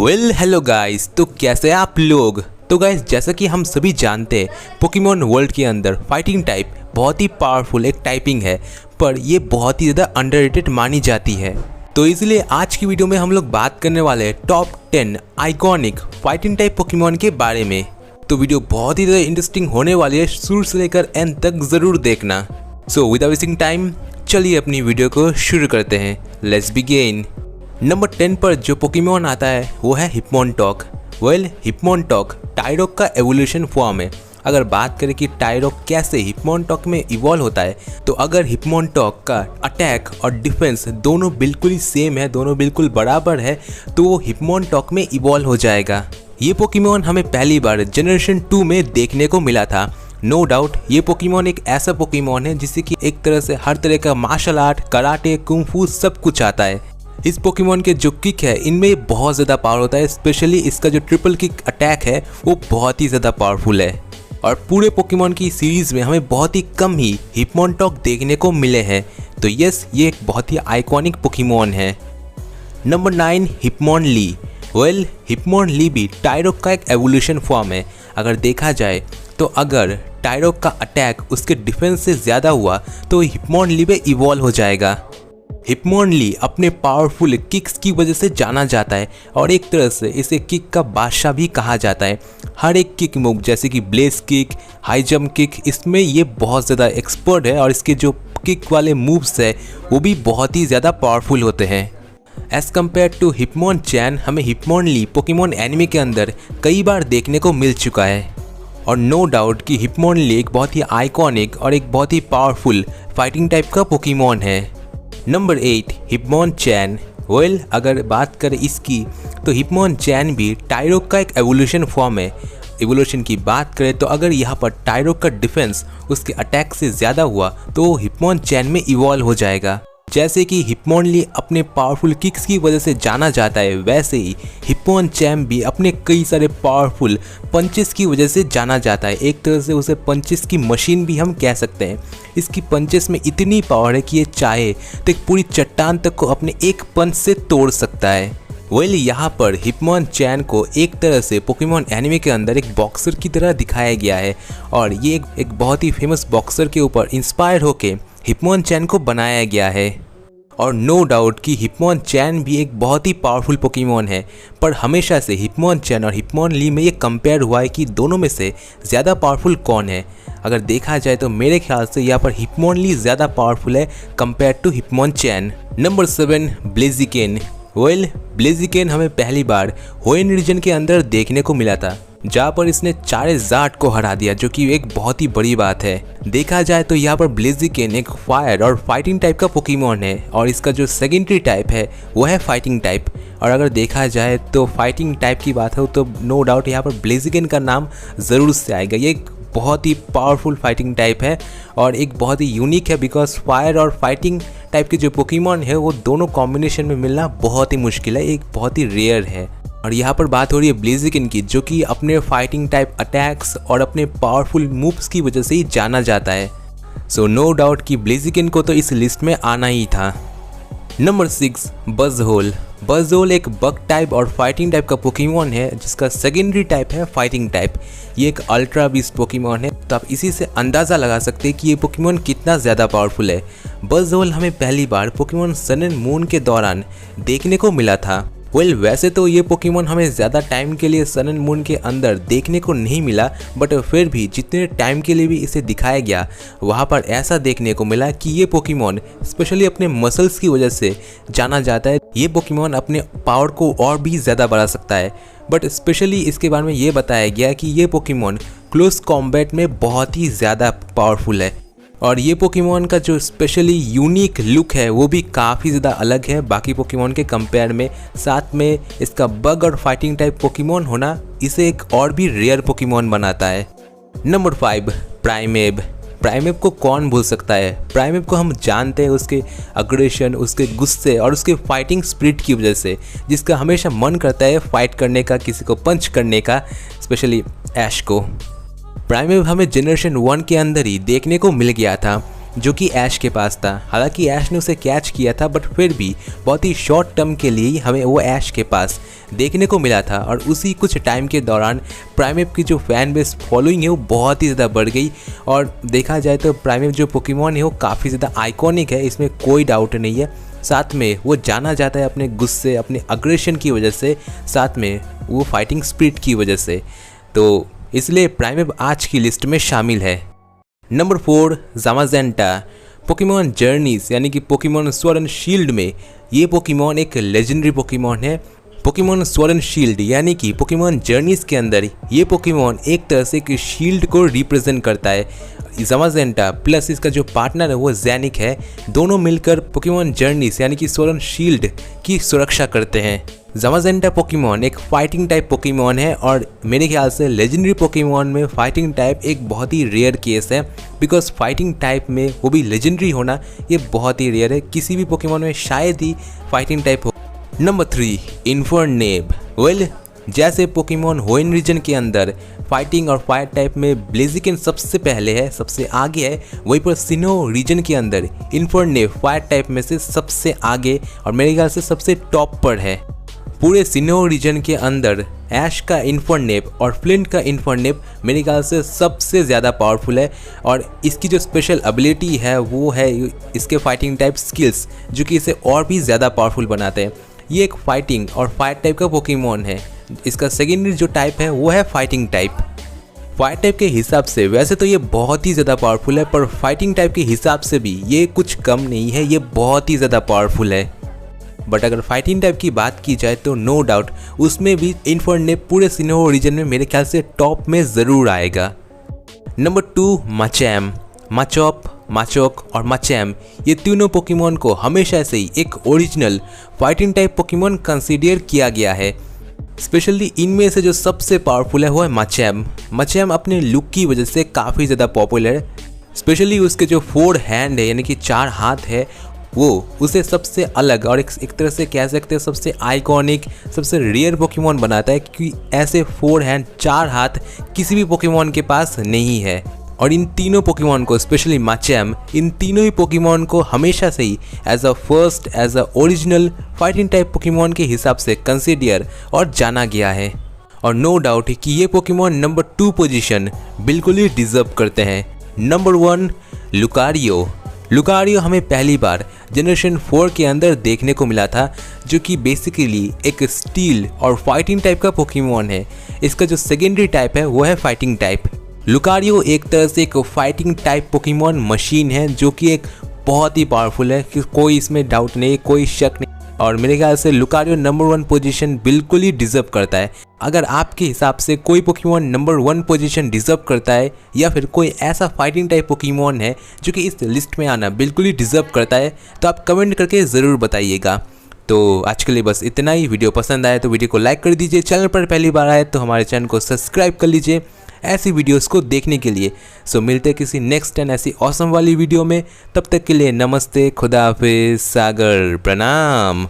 Hello guys, तो कैसे आप लोग। तो गाइस, जैसा कि हम सभी जानते हैं, पोकेमॉन वर्ल्ड के अंदर फाइटिंग टाइप बहुत ही पावरफुल एक टाइपिंग है, पर ये बहुत ही ज़्यादा अंडररेटेड मानी जाती है। तो इसलिए आज की वीडियो में हम लोग बात करने वाले हैं top 10 iconic fighting type Pokemon के बारे में। तो वीडियो बहुत ही ज़्यादा इंटरेस्टिंग होने वाली है, शुरू से लेकर एंड तक ज़रूर देखना। सो विदाउट वेस्टिंग टाइम, चलिए अपनी वीडियो को शुरू करते हैं। Let's begin. नंबर 10 पर जो पोकेमॉन आता है वो है हिप्मोनटॉक। हिप्मोनटॉक टायरोक का एवोल्यूशन फॉर्म है। अगर बात करें कि टायरोक कैसे हिप्मोनटॉक में इवॉल्व होता है, तो अगर हिप्मोनटॉक का अटैक और डिफेंस दोनों बिल्कुल ही सेम है, दोनों बिल्कुल बराबर है, तो वो हिप्मोनटॉक में इवॉल्व हो जाएगा। ये पोकेमॉन हमें पहली बार जनरेशन 2 में देखने को मिला था। नो डाउट ये पोकेमॉन एक ऐसा पोकेमॉन है जिससे कि एक तरह से हर तरह का मार्शल आर्ट, कराटे, कुंफू सब कुछ आता है। इस पोकेमॉन के जो किक है इनमें बहुत ज़्यादा पावर होता है, स्पेशली इसका जो ट्रिपल किक अटैक है वो बहुत ही ज़्यादा पावरफुल है। और पूरे पोकेमॉन की सीरीज़ में हमें बहुत ही कम ही हिप्मोनटॉक देखने को मिले हैं, तो यस, ये एक बहुत ही आइकॉनिक पोकेमॉन है। नंबर 9 हिप्मोनली। हिप्मोनली भी टायरोक का एक एवोल्यूशन फॉर्म है। अगर देखा जाए तो अगर टायरोक का अटैक उसके डिफेंस से ज़्यादा हुआ तो हिप्मोनली में इवॉल्व हो जाएगा। हिप्मोनली अपने पावरफुल किक्स की वजह से जाना जाता है और एक तरह से इसे किक का बादशाह भी कहा जाता है। हर एक किक मूव जैसे कि bless kick, high jump kick, इसमें ये बहुत ज़्यादा एक्सपर्ट है और इसके जो किक वाले मूव्स है वो भी बहुत ही ज़्यादा पावरफुल होते हैं। एज़ कम्पेयर टू हिप्मोनचैन, हमें हिप्मोनली पोकेमॉन एनिमे के अंदर कई बार देखने को मिल चुका है। और नो डाउट कि हिप्मोनली एक बहुत ही आइकॉनिक और एक बहुत ही पावरफुल फाइटिंग टाइप का पोकेमॉन है। नंबर 8 हिप्मोनचैन। अगर बात करें इसकी, तो हिप्मोनचैन भी टायरोक का एक एवोल्यूशन फॉर्म है। एवोल्यूशन की बात करें तो अगर यहाँ पर टायरोक का डिफेंस उसके अटैक से ज़्यादा हुआ तो वो हिप्मोनचैन में इवॉल्व हो जाएगा। जैसे कि हिप्मोनली अपने पावरफुल किक्स की वजह से जाना जाता है, वैसे ही हिप्मोनचैन भी अपने कई सारे पावरफुल पंचेस की वजह से जाना जाता है। एक तरह से उसे पंचेस की मशीन भी हम कह सकते हैं। इसकी पंचेस में इतनी पावर है कि ये चाहे तो एक पूरी चट्टान तक को अपने एक पंच से तोड़ सकता है। यहाँ पर हिप्मोनचैन को एक तरह से पोकेमॉन एनिमे के अंदर एक बॉक्सर की तरह दिखाया गया है और ये एक बहुत ही फेमस बॉक्सर के ऊपर इंस्पायर होके हिप्मोनचैन को बनाया गया है। और नो डाउट कि हिप्मोनचैन भी एक बहुत ही पावरफुल पोकेमॉन है, पर हमेशा से हिप्मोनचैन और हिप्मोनली में ये कंपेयर हुआ है कि दोनों में से ज़्यादा पावरफुल कौन है। अगर देखा जाए तो मेरे ख्याल से यहाँ पर हिप्मोनली ज़्यादा पावरफुल है कंपेयर टू हिप्मोनचैन। नंबर 7 ब्लेजिकेन। ब्लेजिकेन हमें पहली बार होएन रीजन के अंदर देखने को मिला था, जहाँ पर इसने चारेज़ार्ड को हरा दिया, जो कि एक बहुत ही बड़ी बात है। देखा जाए तो यहाँ पर ब्लेजिकेन एक फायर और फाइटिंग टाइप का पोकेमॉन है और इसका जो सेकेंडरी टाइप है वो है फाइटिंग टाइप। और अगर देखा जाए तो फाइटिंग टाइप की बात हो तो नो डाउट यहाँ पर ब्लेजिकेन का नाम ज़रूर से आएगा। ये एक बहुत ही पावरफुल फाइटिंग टाइप है और एक बहुत ही यूनिक है, बिकॉज फायर और फाइटिंग टाइप के जो पोकेमॉन है वो दोनों कॉम्बिनेशन में मिलना बहुत ही मुश्किल है, एक बहुत ही रेयर है। और यहाँ पर बात हो रही है ब्लेजिकेन की, जो कि अपने फाइटिंग टाइप अटैक्स और अपने पावरफुल मूव्स की वजह से ही जाना जाता है। सो नो डाउट कि ब्लेजिकेन को तो इस लिस्ट में आना ही था। नंबर 6 बज़होल एक बग टाइप और फाइटिंग टाइप का पोकेमॉन है जिसका सेकेंडरी टाइप है फाइटिंग टाइप। ये एक अल्ट्रा बीस्ट पोकेमॉन है, तो आप इसी से अंदाज़ा लगा सकते हैं कि ये पोकेमॉन कितना ज़्यादा पावरफुल है। बज़होल हमें पहली बार पोकेमॉन सन एंड मून के दौरान देखने को मिला था। वैसे तो ये पोकेमॉन हमें ज़्यादा टाइम के लिए सन एंड मून के अंदर देखने को नहीं मिला, बट फिर भी जितने टाइम के लिए भी इसे दिखाया गया वहाँ पर ऐसा देखने को मिला कि ये पोकेमॉन स्पेशली अपने मसल्स की वजह से जाना जाता है। ये पोकेमॉन अपने पावर को और भी ज़्यादा बढ़ा सकता है, बट स्पेशली इसके बारे में ये बताया गया कि ये पोकेमॉन क्लोज कॉम्बैट में बहुत ही ज़्यादा पावरफुल है। और ये पोकेमॉन का जो स्पेशली यूनिक लुक है वो भी काफ़ी ज़्यादा अलग है बाकी पोकेमॉन के कंपेयर में। साथ में इसका बग और फाइटिंग टाइप पोकेमॉन होना इसे एक और भी रेयर पोकेमॉन बनाता है। नंबर 5 प्राइमेब को कौन भूल सकता है। प्राइमेब को हम जानते हैं उसके अग्रेशन, उसके गुस्से और उसके फाइटिंग स्पिरिट की वजह से, जिसका हमेशा मन करता है फाइट करने का, किसी को पंच करने का, स्पेशली ऐश को। प्राइमेब हमें जनरेशन 1 के अंदर ही देखने को मिल गया था जो कि ऐश के पास था। हालांकि ऐश ने उसे कैच किया था, बट फिर भी बहुत ही शॉर्ट टर्म के लिए ही हमें वो ऐश के पास देखने को मिला था। और उसी कुछ टाइम के दौरान प्राइमेप की जो फैन बेस फॉलोइंग है वो बहुत ही ज़्यादा बढ़ गई। और देखा जाए तो प्राइमेप जो पोकेमॉन है वो काफ़ी ज़्यादा आइकॉनिक है, इसमें कोई डाउट नहीं है। साथ में वो जाना जाता है अपने गुस्से, अपने अग्रेशन की वजह से, साथ में वो फाइटिंग स्पिरिट की वजह से। तो इसलिए प्राइमेप आज की लिस्ट में शामिल है। नंबर 4 ज़ामाज़ेंटा। पोकेमॉन जर्नीज यानी कि पोकेमॉन स्वॉर्ड एंड शील्ड में ये पोकेमॉन एक लेजेंडरी पोकेमॉन है। पोकेमॉन स्वॉर्ड एंड शील्ड यानी कि पोकेमॉन जर्नीज के अंदर ये पोकेमॉन एक तरह से एक शील्ड को रिप्रेजेंट करता है। ज़ामाज़ेंटा प्लस इसका जो पार्टनर है वो ज़ैनिक है, दोनों मिलकर पोकेमॉन जर्नीज यानी कि स्वॉर्ड एंड शील्ड की सुरक्षा करते हैं। ज़ामाज़ेंटा पोकेमॉन एक फाइटिंग टाइप पोकेमॉन है और मेरे ख्याल से लेजेंडरी पोकेमॉन में फाइटिंग टाइप एक बहुत ही रेयर केस है, बिकॉज फाइटिंग टाइप में वो भी लेजेंडरी होना ये बहुत ही रेयर है। किसी भी पोकेमॉन में शायद ही फाइटिंग टाइप हो। नंबर 3 इन्फर्नेब। वेल, जैसे पोकेमॉन होएन रीजन के अंदर फाइटिंग और फायर टाइप में ब्लेजिकन सबसे पहले है, सबसे आगे है, वहीं पर सिनो रीजन के अंदर इन्फर्नेब फायर टाइप में से सबसे आगे और मेरे ख्याल से सबसे टॉप पर है। पूरे सिनो रीजन के अंदर ऐश का इन्फर्नेब और फ्लिंट का इन्फर्नेब मेरे ख्याल से सबसे ज़्यादा पावरफुल है। और इसकी जो स्पेशल एबिलिटी है वो है इसके फाइटिंग टाइप स्किल्स, जो कि इसे और भी ज़्यादा पावरफुल बनाते हैं। ये एक फाइटिंग और फायर टाइप का पोकेमॉन है। इसका सेकेंडरी जो टाइप है वो है फाइटिंग टाइप। फायर टाइप के हिसाब से वैसे तो ये बहुत ही ज़्यादा पावरफुल है, पर फाइटिंग टाइप के हिसाब से भी ये कुछ कम नहीं है, ये बहुत ही ज़्यादा पावरफुल है। बट अगर फाइटिंग टाइप की बात की जाए तो नो डाउट उसमें भी इन्फर्नेब पूरे सिनो रीजन में मेरे ख्याल से टॉप में ज़रूर आएगा। नंबर 2 मचैम। माचोप, माचोक और मचैम ये तीनों पोकेमॉन को हमेशा से ही एक original fighting type Pokemon consider किया गया है। स्पेशली इनमें से जो सबसे पावरफुल है वो है मचैम। मचैम अपने लुक की वजह से काफ़ी ज़्यादा पॉपुलर है। स्पेशली उसके जो 4 हैंड है यानी कि 4 हाथ है वो उसे सबसे अलग और एक तरह से कह सकते हैं सबसे आइकॉनिक, सबसे रेयर पोकेमॉन बनाता है, क्योंकि ऐसे 4 हैंड 4 हाथ किसी भी पोकेमॉन के पास नहीं है। और इन तीनों पोकेमॉन को स्पेशली मचैम, इन तीनों ही पोकेमॉन को हमेशा से ही as a original fighting type Pokemon के हिसाब से कंसीडर और जाना गया है। और नो डाउट है कि ये पोकेमॉन नंबर 2 पोजीशन बिल्कुल ही डिजर्व करते हैं। Number 1 Lucario. लुकारियो हमें पहली बार जनरेशन 4 के अंदर देखने को मिला था, जो कि बेसिकली एक स्टील और फाइटिंग टाइप का पोकेमॉन है। इसका जो सेकेंडरी टाइप है वो है फाइटिंग टाइप। लुकारियो एक तरह से एक फाइटिंग टाइप पोकेमॉन मशीन है, जो कि एक बहुत ही पावरफुल है, कि कोई इसमें डाउट नहीं, कोई शक नहीं। और मेरे ख्याल से लुकारियो नंबर 1 पोजीशन बिल्कुल ही डिजर्व करता है। अगर आपके हिसाब से कोई पोकेमॉन नंबर 1 पोजीशन डिजर्व करता है या फिर कोई ऐसा फाइटिंग टाइप पोकेमॉन है जो कि इस लिस्ट में आना बिल्कुल ही डिजर्व करता है, तो आप कमेंट करके ज़रूर बताइएगा। तो आज के लिए बस इतना ही। वीडियो पसंद आए तो वीडियो को लाइक कर दीजिए, चैनल पर पहली बार आए तो हमारे चैनल को सब्सक्राइब कर लीजिए ऐसी वीडियोस को देखने के लिए। सो मिलते हैं किसी नेक्स्ट एंड ऐसी ऑसम वाली वीडियो में। तब तक के लिए नमस्ते, खुदा हाफिज़, सागर प्रणाम।